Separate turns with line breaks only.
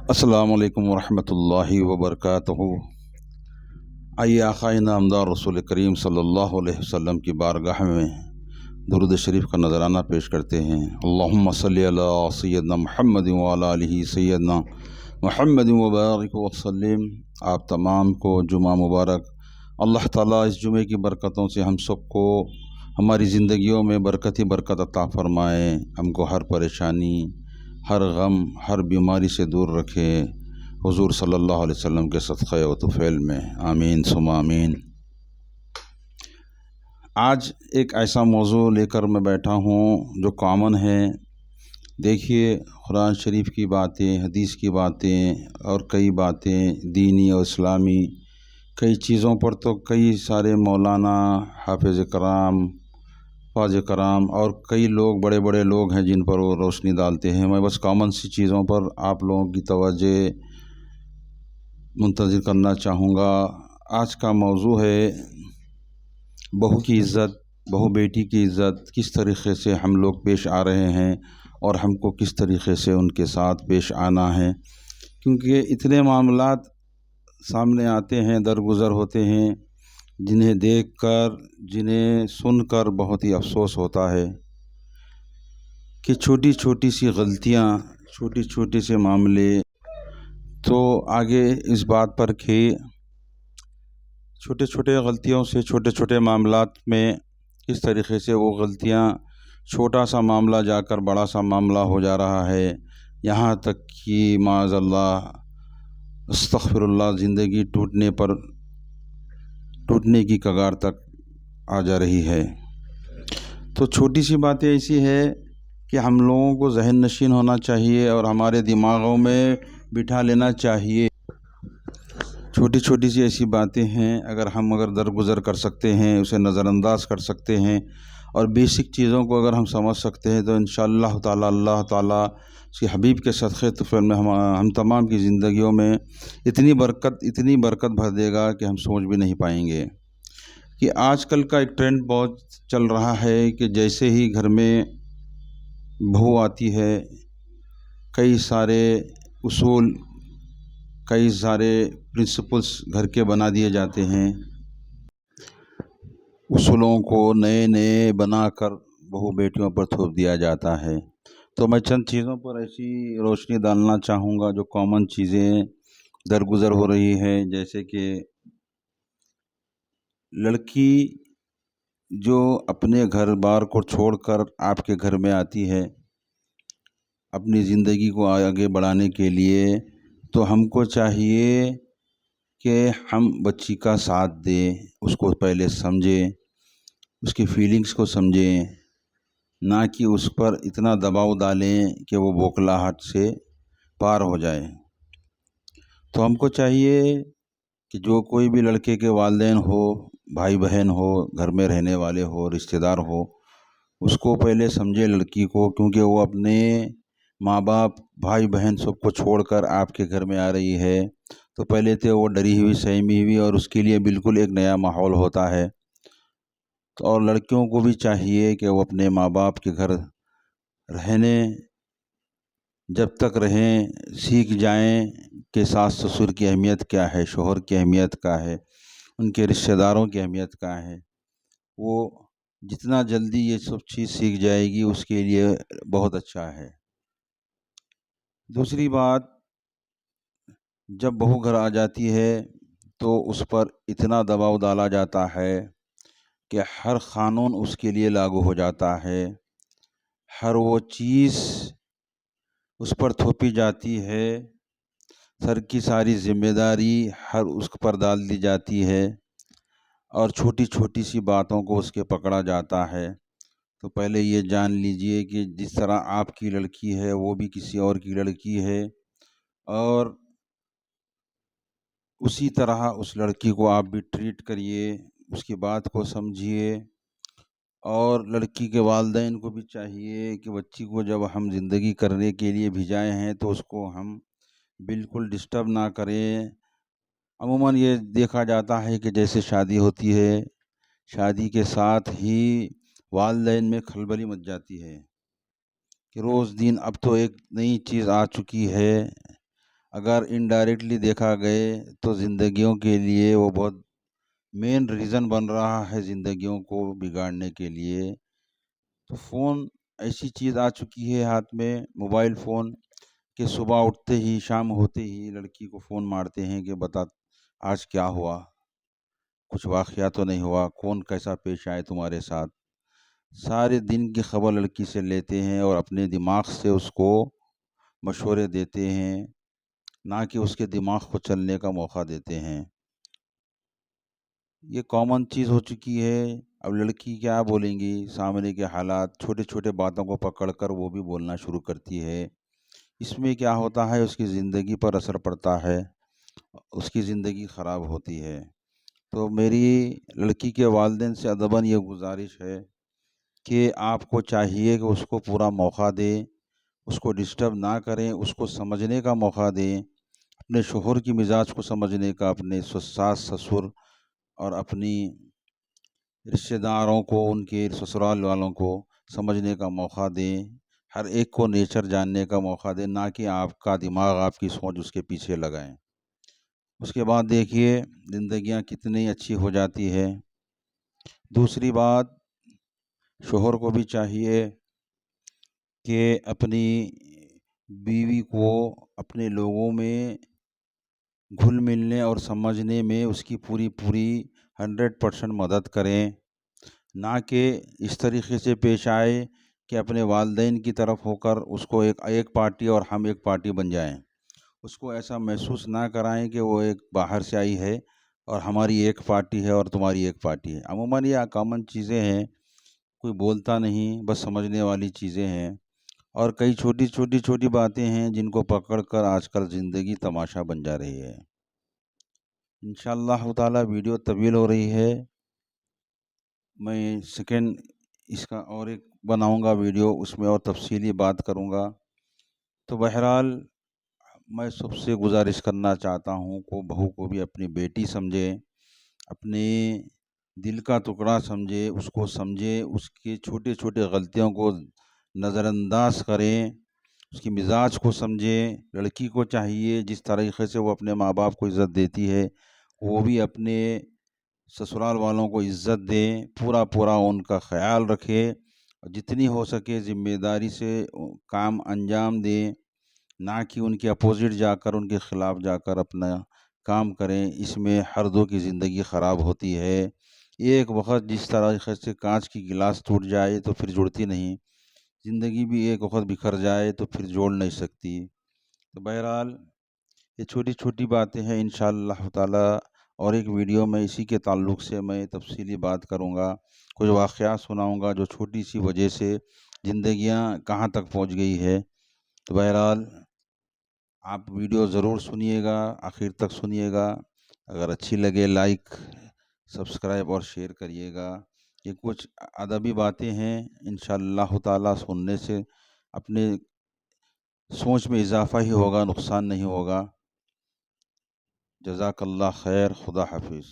السلام علیکم ورحمۃ اللہ وبرکاتہ۔ آئیے آقائے نامدار رسول کریم صلی اللہ علیہ وسلم کی بارگاہ میں درود شریف کا نذرانہ پیش کرتے ہیں۔ اللہم صلی علی سیدنا محمد وعلی آلہ سیدنا محمد وبارک وسلم۔ آپ تمام کو جمعہ مبارک۔ اللہ تعالیٰ اس جمعے کی برکتوں سے ہم سب کو ہماری زندگیوں میں برکت ہی برکت عطا فرمائے، ہم کو ہر پریشانی، ہر غم، ہر بیماری سے دور رکھے، حضور صلی اللہ علیہ وسلم کے صدقہ و طفیل میں آمین ثم آمین۔ آج ایک ایسا موضوع لے کر میں بیٹھا ہوں جو کامن ہے۔ دیکھیے، قرآن شریف کی باتیں، حدیث کی باتیں اور کئی باتیں دینی اور اسلامی کئی چیزوں پر تو کئی سارے مولانا، حافظ کرام، فاض کرام اور کئی لوگ، بڑے بڑے لوگ ہیں جن پر وہ روشنی ڈالتے ہیں۔ میں بس کامن سی چیزوں پر آپ لوگوں کی توجہ منتظر کرنا چاہوں گا۔ آج کا موضوع ہے بہو کی عزت، بہو بیٹی کی عزت، کس طریقے سے ہم لوگ پیش آ رہے ہیں اور ہم کو کس طریقے سے ان کے ساتھ پیش آنا ہے، کیونکہ اتنے معاملات سامنے آتے ہیں، درگزر ہوتے ہیں، جنہیں دیکھ کر، جنہیں سن کر بہت ہی افسوس ہوتا ہے کہ چھوٹی چھوٹی سی غلطیاں، چھوٹی چھوٹی سے معاملے تو آگے اس بات پر کہ چھوٹے چھوٹے غلطیوں سے، چھوٹے چھوٹے معاملات میں کس طریقے سے وہ غلطیاں، چھوٹا سا معاملہ جا کر بڑا سا معاملہ ہو جا رہا ہے، یہاں تک کہ معاذ اللہ، استغفر اللہ، زندگی ٹوٹنے کی کگار تک آ جا رہی ہے۔ تو چھوٹی سی باتیں ایسی ہے کہ ہم لوگوں کو ذہن نشین ہونا چاہیے اور ہمارے دماغوں میں بٹھا لینا چاہیے۔ چھوٹی چھوٹی سی ایسی باتیں ہیں، اگر درگزر کر سکتے ہیں، اسے نظر انداز کر سکتے ہیں اور بیسک چیزوں کو اگر ہم سمجھ سکتے ہیں تو انشاءاللہ تعالی اللہ تعالیٰ اس کے حبیب کے صدقے طفیل میں ہم تمام کی زندگیوں میں اتنی برکت بھر دے گا کہ ہم سوچ بھی نہیں پائیں گے۔ کہ آج کل کا ایک ٹرینڈ بہت چل رہا ہے کہ جیسے ہی گھر میں بہو آتی ہے، کئی سارے اصول، کئی سارے پرنسپلز گھر کے بنا دیے جاتے ہیں، اصولوں کو نئے نئے بنا کر بہو بیٹیوں پر تھوپ دیا جاتا ہے۔ تو میں چند چیزوں پر ایسی روشنی ڈالنا چاہوں گا جو کامن چیزیں درگزر ہو رہی ہے، جیسے کہ لڑکی جو اپنے گھر بار کو چھوڑ کر آپ کے گھر میں آتی ہے اپنی زندگی کو آگے بڑھانے کے لیے، تو ہم کو چاہیے کہ ہم بچی کا ساتھ دیں، اس کو پہلے سمجھیں، اس کی فیلنگز کو سمجھیں، نہ کہ اس پر اتنا دباؤ ڈالیں کہ وہ بوکھلاہٹ سے پار ہو جائے۔ تو ہم کو چاہیے کہ جو کوئی بھی لڑکے کے والدین ہو، بھائی بہن ہو، گھر میں رہنے والے ہو، رشتہ دار ہو، اس کو پہلے سمجھے لڑکی کو، کیونکہ وہ اپنے ماں باپ، بھائی بہن سب کو چھوڑ کر آپ کے گھر میں آ رہی ہے، تو پہلے تو وہ ڈری ہوئی، سہمی ہوئی، اور اس کے لیے بالکل ایک نیا ماحول ہوتا ہے۔ اور لڑکیوں کو بھی چاہیے کہ وہ اپنے ماں باپ کے گھر رہنے، جب تک رہیں، سیکھ جائیں کہ ساس سسر کی اہمیت کیا ہے، شوہر کی اہمیت کیا ہے، ان کے رشتہ داروں کی اہمیت کیا ہے۔ وہ جتنا جلدی یہ سب چیز سیکھ جائے گی اس کے لیے بہت اچھا ہے۔ دوسری بات، جب بہو گھر آ جاتی ہے تو اس پر اتنا دباؤ ڈالا جاتا ہے کہ ہر قانون اس کے لیے لاگو ہو جاتا ہے، ہر وہ چیز اس پر تھوپی جاتی ہے، سر کی ساری ذمہ داری ہر اس پر ڈال دی جاتی ہے، اور چھوٹی چھوٹی سی باتوں کو اس کے پکڑا جاتا ہے۔ تو پہلے یہ جان لیجئے کہ جس طرح آپ کی لڑکی ہے وہ بھی کسی اور کی لڑکی ہے، اور اسی طرح اس لڑکی کو آپ بھی ٹریٹ کریے، اس کی بات کو سمجھیے۔ اور لڑکی کے والدین کو بھی چاہیے کہ بچی کو جب ہم زندگی کرنے کے لیے بھیجائے ہیں تو اس کو ہم بالکل ڈسٹرب نہ کریں۔ عموماً یہ دیکھا جاتا ہے کہ جیسے شادی ہوتی ہے، شادی کے ساتھ ہی والدین میں کھلبلی مچ جاتی ہے کہ روز دن اب تو ایک نئی چیز آ چکی ہے، اگر انڈائریکٹلی دیکھا گئے تو زندگیوں کے لیے وہ بہت مین ریزن بن رہا ہے زندگیوں کو بگاڑنے کے لیے۔ تو فون ایسی چیز آ چکی ہے ہاتھ میں، موبائل فون، کہ صبح اٹھتے ہی شام ہوتے ہی لڑکی کو فون مارتے ہیں کہ بتا آج کیا ہوا، کچھ واقعہ تو نہیں ہوا، کون کیسا پیش آئے تمہارے ساتھ۔ سارے دن کی خبر لڑکی سے لیتے ہیں اور اپنے دماغ سے اس کو مشورے دیتے ہیں، نہ کہ اس کے دماغ کو چلنے کا موقع دیتے ہیں۔ یہ کامن چیز ہو چکی ہے۔ اب لڑکی کیا بولیں گی، سامنے کے حالات، چھوٹے چھوٹے باتوں کو پکڑ کر وہ بھی بولنا شروع کرتی ہے۔ اس میں کیا ہوتا ہے، اس کی زندگی پر اثر پڑتا ہے، اس کی زندگی خراب ہوتی ہے۔ تو میری لڑکی کے والدین سے ادباً یہ گزارش ہے کہ آپ کو چاہیے کہ اس کو پورا موقع دیں، اس کو ڈسٹرب نہ کریں، اس کو سمجھنے کا موقع دیں، اپنے شوہر کی مزاج کو سمجھنے کا، اپنے ساس سسر اور اپنی رشتہ داروں کو، ان کے سسرال والوں کو سمجھنے کا موقع دیں، ہر ایک کو نیچر جاننے کا موقع دیں، نہ کہ آپ کا دماغ، آپ کی سوچ اس کے پیچھے لگائیں۔ اس کے بعد دیکھیے زندگیاں کتنی اچھی ہو جاتی ہے۔ دوسری بات، شوہر کو بھی چاہیے کہ اپنی بیوی کو اپنے لوگوں میں گھل ملنے اور سمجھنے میں اس کی پوری 100% مدد کریں، نہ کہ اس طریقے سے پیش آئے کہ اپنے والدین کی طرف ہو کر اس کو ایک پارٹی اور ہم ایک پارٹی بن جائیں۔ اس کو ایسا محسوس نہ کرائیں کہ وہ ایک باہر سے آئی ہے اور ہماری ایک پارٹی ہے اور تمہاری ایک پارٹی ہے۔ عموماً یہ کامن چیزیں ہیں، کوئی بولتا نہیں، بس سمجھنے والی چیزیں ہیں، اور کئی چھوٹی باتیں ہیں جن کو پکڑ کر آج کل زندگی تماشا بن جا رہی ہے۔ انشاءاللہ تعالی ویڈیو طویل ہو رہی ہے، میں سیکنڈ اس کا اور ایک بناؤں گا ویڈیو، اس میں اور تفصیلی بات کروں گا۔ تو بہرحال میں سب سے گزارش کرنا چاہتا ہوں کہ بہو کو بھی اپنی بیٹی سمجھے، اپنے دل کا ٹکڑا سمجھے، اس کو سمجھے، اس کے چھوٹے چھوٹے غلطیوں کو نظر انداز کریں، اس کی مزاج کو سمجھیں۔ لڑکی کو چاہیے جس طریقے سے وہ اپنے ماں باپ کو عزت دیتی ہے، وہ بھی اپنے سسرال والوں کو عزت دیں، پورا ان کا خیال رکھے، جتنی ہو سکے ذمہ داری سے کام انجام دیں، نہ کہ ان کے اپوزٹ جا کر، ان کے خلاف جا کر اپنا کام کریں۔ اس میں ہر دو کی زندگی خراب ہوتی ہے۔ ایک وقت جس طرح سے کانچ کی گلاس ٹوٹ جائے تو پھر جڑتی نہیں، زندگی بھی ایک وقت بکھر جائے تو پھر جوڑ نہیں سکتی۔ تو بہرحال یہ چھوٹی باتیں ہیں، انشاءاللہ تعالی اور ایک ویڈیو میں اسی کے تعلق سے میں تفصیلی بات کروں گا، کچھ واقعات سناؤں گا جو چھوٹی سی وجہ سے زندگیاں کہاں تک پہنچ گئی ہے۔ تو بہرحال آپ ویڈیو ضرور سنیے گا، آخر تک سنیے گا، اگر اچھی لگے لائک، سبسکرائب اور شیئر کریے گا۔ یہ کچھ ادبی باتیں ہیں، انشاءاللہ تعالی سننے سے اپنے سوچ میں اضافہ ہی ہوگا، نقصان نہیں ہوگا۔ جزاک اللہ خیر، خدا حافظ۔